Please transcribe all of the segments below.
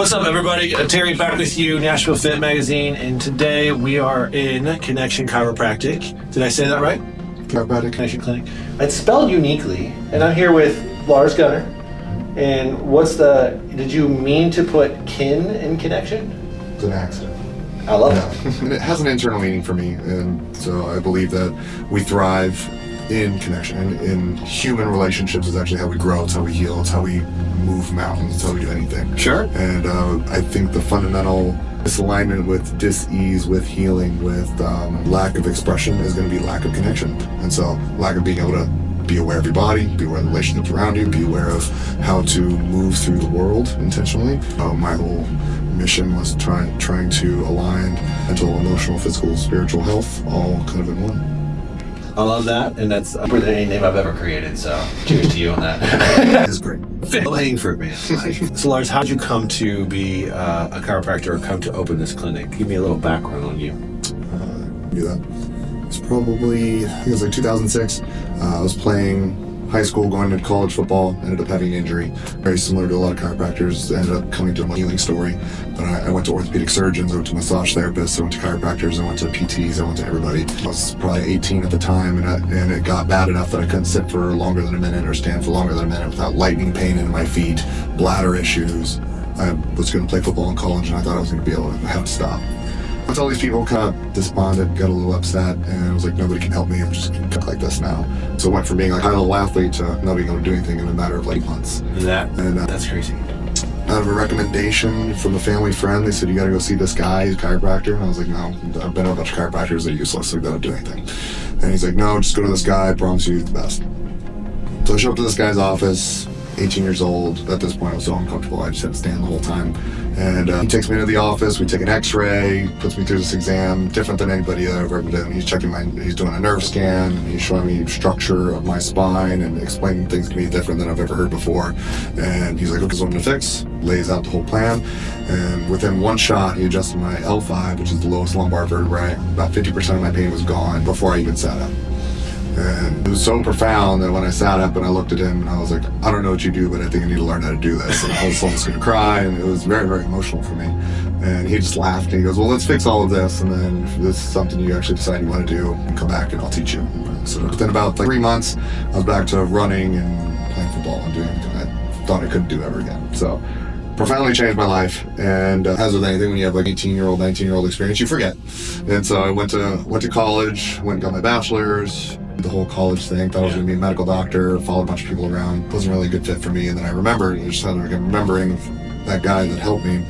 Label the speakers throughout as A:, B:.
A: What's up, everybody? Terry back with you, Nashville Fit Magazine, and today we are in Kinnection Chiropractic. Did I say that right?
B: Chiropractic
A: Connection Clinic. It's spelled uniquely, and I'm here with Lars Gunner. And did you mean to put kin in connection?
B: It's an accident.
A: I love it.
B: And it has an internal meaning for me, and so I believe that we thrive in connection. And in human relationships is actually how we grow, it's how we heal, it's how we move mountains, it's how we do anything.
A: Sure.
B: And I think the fundamental misalignment with dis-ease, with healing, with lack of expression is going to be lack of connection. And so lack of being able to be aware of your body, be aware of the relationships around you, be aware of how to move through the world intentionally. My whole mission was trying to align mental, emotional, physical, spiritual health all kind of in one.
A: I love that, and that's better than any name I've ever created, so cheers to you on that.
B: It's great.
A: Low-hanging fruit, man. So Lars, how did you come to be a chiropractor or come to open this clinic? Give me a little background on you.
B: Do that. It's probably, I think it was like 2006. I was playing high school, going to college football, ended up having an injury. Very similar to a lot of chiropractors, ended up coming to a healing story. But I went to orthopedic surgeons, I went to massage therapists, I went to chiropractors, I went to PTs, I went to everybody. I was probably 18 at the time, and it got bad enough that I couldn't sit for longer than a minute or stand for longer than a minute without lightning pain in my feet, bladder issues. I was going to play football in college, and I thought I was going to be able to have to stop. Once all these people kind of desponded, got a little upset, and I was like, nobody can help me, I'm just cook like this now. So it went from being like a high-level athlete to not being able to do anything in a matter of like months.
A: That's crazy.
B: Out of a recommendation from a family friend, they said, you gotta go see this guy, he's a chiropractor. And I was like, no, I've been to a bunch of chiropractors, they're useless, they don't do anything. And he's like, no, just go to this guy, I promise you he's the best. So I show up to this guy's office, 18 years old. At this point, I was so uncomfortable, I just had to stand the whole time. And he takes me into the office, we take an x-ray, puts me through this exam, different than anybody I've ever done. He's doing a nerve scan, and he's showing me structure of my spine and explaining things to me different than I've ever heard before. And he's like, okay, so I'm gonna fix, lays out the whole plan. And within one shot, he adjusted my L5, which is the lowest lumbar vertebrae. About 50% of my pain was gone before I even sat up. And it was so profound that when I sat up and I looked at him and I was like, I don't know what you do, but I think I need to learn how to do this. And I was almost going to cry, and it was very, very emotional for me. And he just laughed and he goes, well, let's fix all of this, and then if this is something you actually decide you want to do, come back and I'll teach you. So within about 3 months, I was back to running and playing football and doing anything I thought I couldn't do ever again. So profoundly changed my life. And as with anything, when you have like 18-year-old, 19-year-old experience, you forget. And so I went to college, went and got my bachelor's, the whole college thing, thought I was going to be a medical doctor, followed a bunch of people around, wasn't really a good fit for me. And then I just had like remembering that guy that helped me.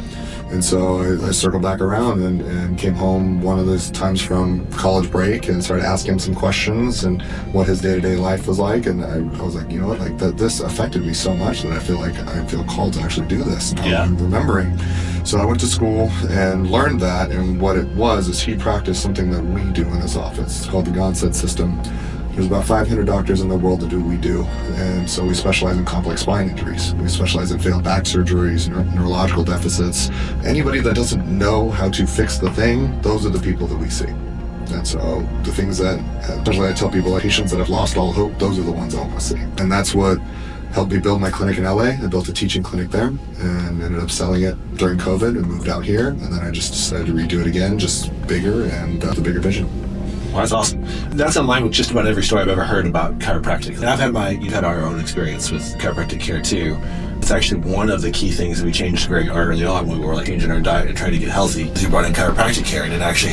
B: And so I circled back around and came home one of those times from college break and started asking him some questions and what his day-to-day life was like. And I was like, you know what, like this affected me so much that I feel called to actually do this. And I'm remembering. So I went to school and learned that, and what it was is he practiced something that we do in this office. It's called the Gonstead system. There's about 500 doctors in the world that do what we do, and so we specialize in complex spine injuries. We specialize in failed back surgeries, neurological deficits. Anybody that doesn't know how to fix the thing, those are the people that we see. And so the things that, especially I tell people, like patients that have lost all hope, those are the ones I want to see. And that's what helped me build my clinic in LA. I built a teaching clinic there and ended up selling it during COVID and moved out here. And then I just decided to redo it again, just bigger and the bigger vision.
A: Well, that's awesome. That's in line with just about every story I've ever heard about chiropractic. And you've had our own experience with chiropractic care too. It's actually one of the key things that we changed very early on when we were like changing our diet and trying to get healthy. We brought in chiropractic care, and it actually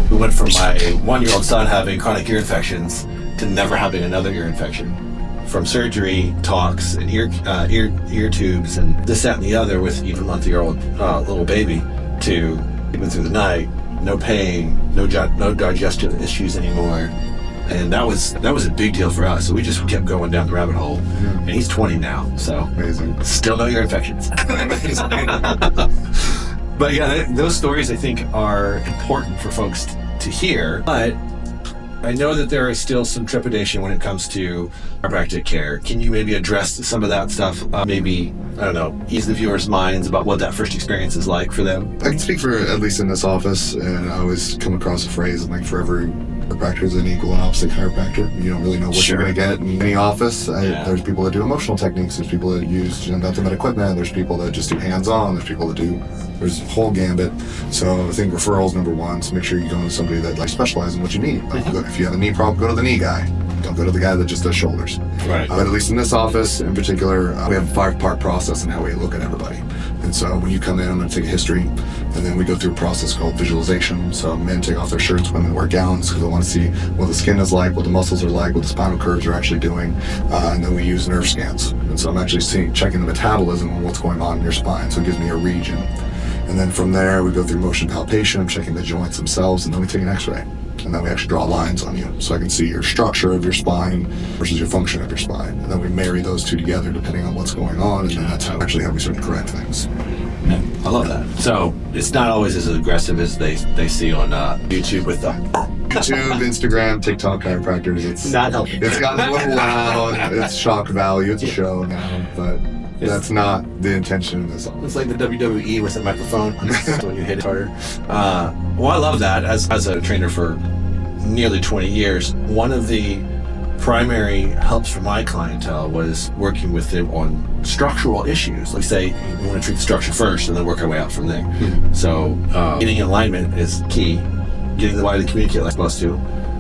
A: we went from my 1-year-old son having chronic ear infections to never having another ear infection. From surgery, talks, and ear tubes, and this, that, and the other with even a month-year-old little baby, to even through the night. No pain, no digestive issues anymore, and that was a big deal for us. So we just kept going down the rabbit hole. And he's 20 now, so
B: amazing.
A: Still no ear infections. But yeah, those stories I think are important for folks to hear. But I know that there is still some trepidation when it comes to chiropractic care. Can you maybe address some of that stuff? Maybe, I don't know, ease the viewers' minds about what that first experience is like for them?
B: I can speak for, at least in this office, and I always come across a phrase, like for every Chiropractor is an equal and opposite chiropractor. You don't really know what
A: Sure.
B: you're going to get in any office. There's people that do emotional techniques. There's people that use nothing but equipment. There's people that just do hands-on. There's people that do, there's a whole gambit. So I think referrals number one. So make sure you go to somebody that like specializes in what you need. If you have a knee problem, go to the knee guy. Don't go to the guy that just does shoulders.
A: Right.
B: But at least in this office in particular, we have a 5-part process in how we look at everybody. And so when you come in, I'm going to take a history, and then we go through a process called visualization. So men take off their shirts, women wear gowns because they want to see what the skin is like, what the muscles are like, what the spinal curves are actually doing. And then we use nerve scans. And so I'm actually checking the metabolism and what's going on in your spine. So it gives me a region. And then from there, we go through motion palpation. I'm checking the joints themselves, and then we take an x-ray. And then we actually draw lines on you so I can see your structure of your spine versus your function of your spine. And then we marry those two together depending on what's going on, and then that's how we sort of correct things.
A: Yeah, I love that. So it's not always as aggressive as they see on YouTube with the
B: YouTube, Instagram, TikTok chiropractors. It's
A: not helping.
B: It's gotten a little loud. It's shock value. It's a show now, but that's not the intention of this.
A: It's like the WWE with the microphone when you hit it harder. Well, I love that. As a trainer for nearly 20 years, one of the primary helps for my clientele was working with them on structural issues. Like say, we want to treat the structure first and then work our way out from there. So getting in alignment is key. Getting the body to communicate like it's supposed to,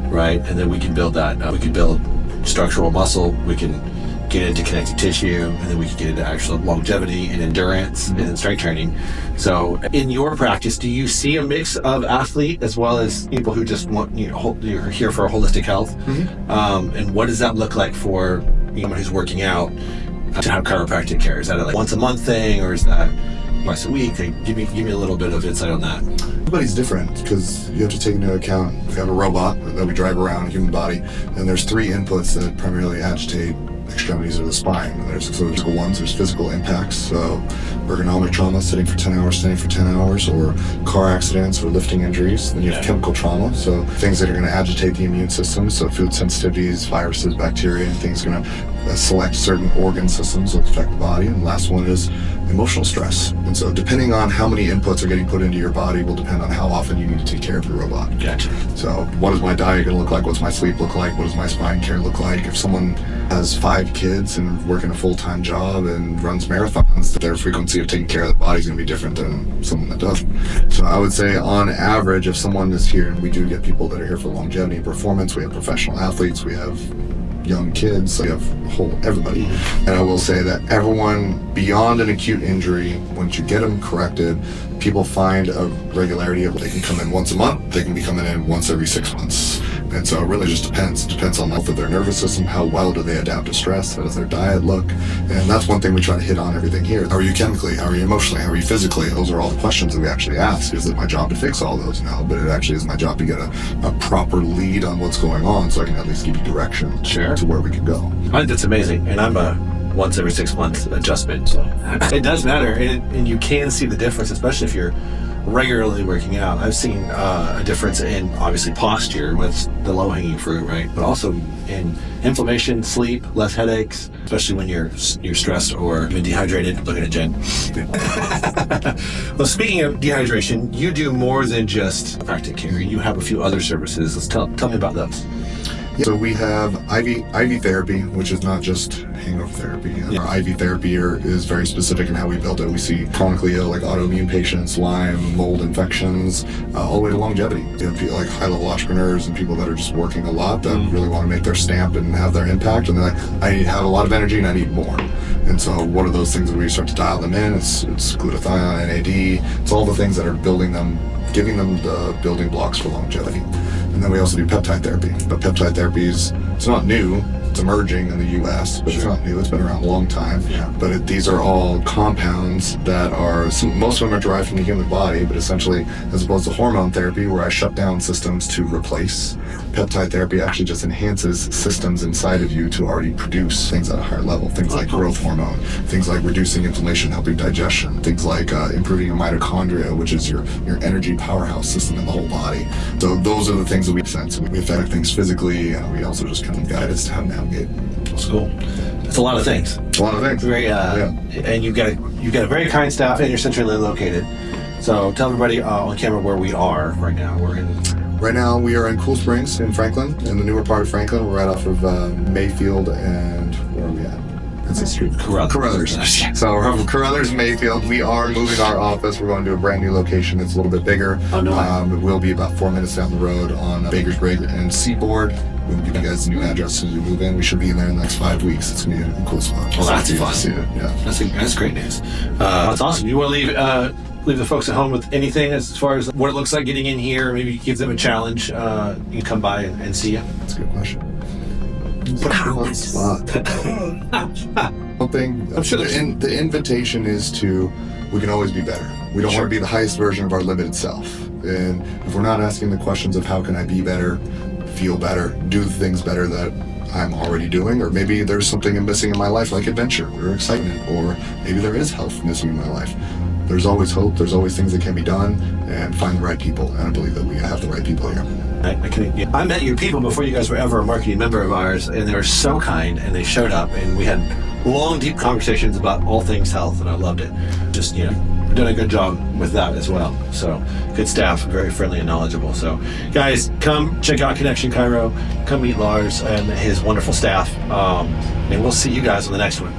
A: right? And then we can build that. We can build structural muscle. We can get into connective tissue, and then we can get into actual longevity and endurance and strength training. So in your practice, do you see a mix of athlete as well as people who just want, you're here for holistic health? And what does that look like for someone who's working out to have chiropractic care? Is that a once a month thing, or is that twice a week? Give me a little bit of insight on that.
B: Everybody's different because you have to take into account we have a robot that we drive around, a human body, and there's 3 inputs that primarily agitate extremities of the spine. There's physical ones, there's physical impacts, so ergonomic trauma, sitting for 10 hours, or car accidents or lifting injuries. Then you have chemical trauma, so things that are going to agitate the immune system, so food sensitivities, viruses, bacteria, and things going to select certain organ systems that affect the body. And the last one is emotional stress. And so depending on how many inputs are getting put into your body will depend on how often you need to take care of your robot.
A: Gotcha.
B: So what is my diet going to look like? What's my sleep look like? What does my spine care look like? If someone has 5 kids and working a full-time job and runs marathons, their frequency of taking care of the body is going to be different than someone that doesn't. So I would say on average, if someone is here, and we do get people that are here for longevity and performance, we have professional athletes, we have young kids, we have everybody. And I will say that everyone beyond an acute injury, once you get them corrected, people find a regularity of they can come in once a month, they can be coming in once every 6 months. And so it really just depends. It depends on the health of their nervous system, how well do they adapt to stress, how does their diet look. And that's one thing we try to hit on everything here. How are you chemically? How are you emotionally? How are you physically? Those are all the questions that we actually ask. Is it my job to fix all those? No, but it actually is my job to get a proper lead on what's going on so I can at least give you direction to where we can go.
A: I think that's amazing. And I'm a once every 6 months adjustment. So it does matter. And you can see the difference, especially if you're regularly working out. I've seen a difference in obviously posture with the low-hanging fruit, right? But also in inflammation, sleep, less headaches, especially when you're stressed or even dehydrated. Looking at Jen. Well, speaking of dehydration, you do more than just chiropractic care. You have a few other services. Let's tell me about those.
B: So we have IV therapy, which is not just hangover therapy. Our IV therapy is very specific in how we build it. We see chronically ill, like autoimmune patients, Lyme, mold infections, all the way to longevity. You have people like high-level entrepreneurs and people that are just working a lot that really want to make their stamp and have their impact. And they're like, I have a lot of energy and I need more. And so what are those things that we start to dial them in? It's glutathione, NAD. It's all the things that are building them, giving them the building blocks for longevity. And then we also do peptide therapy. But peptide therapy it's not new. It's emerging in the U.S., but it's not new. It's been around a long time. But these are all compounds that most of them are derived from the human body, but essentially, as opposed to hormone therapy, where I shut down systems to replace, peptide therapy actually just enhances systems inside of you to already produce things at a higher level. Things like growth hormone, things like reducing inflammation, helping digestion, things like improving your mitochondria, which is your energy powerhouse system in the whole body. So those are the things that we sense. We affect things physically, and we also just kind of guide us to how to navigate.
A: That's cool. It's a lot of things.
B: A lot of things.
A: Very, and you've got a very kind staff, and you're centrally located. So tell everybody on camera where we are right now. We're in
B: Right now, we are in Cool Springs in Franklin, in the newer part of Franklin. We're right off of Mayfield and where are we at? That's the street. Carruthers. So we're off of Carruthers, Mayfield. We are moving our office. We're going to a brand new location. It's a little bit bigger.
A: Oh, no.
B: It will be about 4 minutes down the road on Bakersbridge and Seaboard. We'll give you guys the new address as soon as we move in. We should be in there in the next 5 weeks. It's going to be a cool spot.
A: Well, that's fun.
B: See it. Yeah.
A: That's great news. That's awesome. You want to leave the folks at home with anything as far as what it looks like getting in here? Maybe give them a challenge. You can come by and see you.
B: That's a good question. One thing,
A: I'm sure
B: the invitation is to, we can always be better. We don't want to be the highest version of our limited self. And if we're not asking the questions of how can I be better, feel better, do the things better that I'm already doing, or maybe there's something missing in my life like adventure or excitement, or maybe there is health missing in my life. There's always hope, there's always things that can be done, and find the right people. And I believe that we have the right people here.
A: I met your people before you guys were ever a marketing member of ours, and they were so kind, and they showed up, and we had long, deep conversations about all things health, and I loved it. Just, we're doing a good job with that as well. So, good staff, very friendly and knowledgeable. So, guys, come check out Kinnection Chiro, come meet Lars and his wonderful staff, and we'll see you guys on the next one.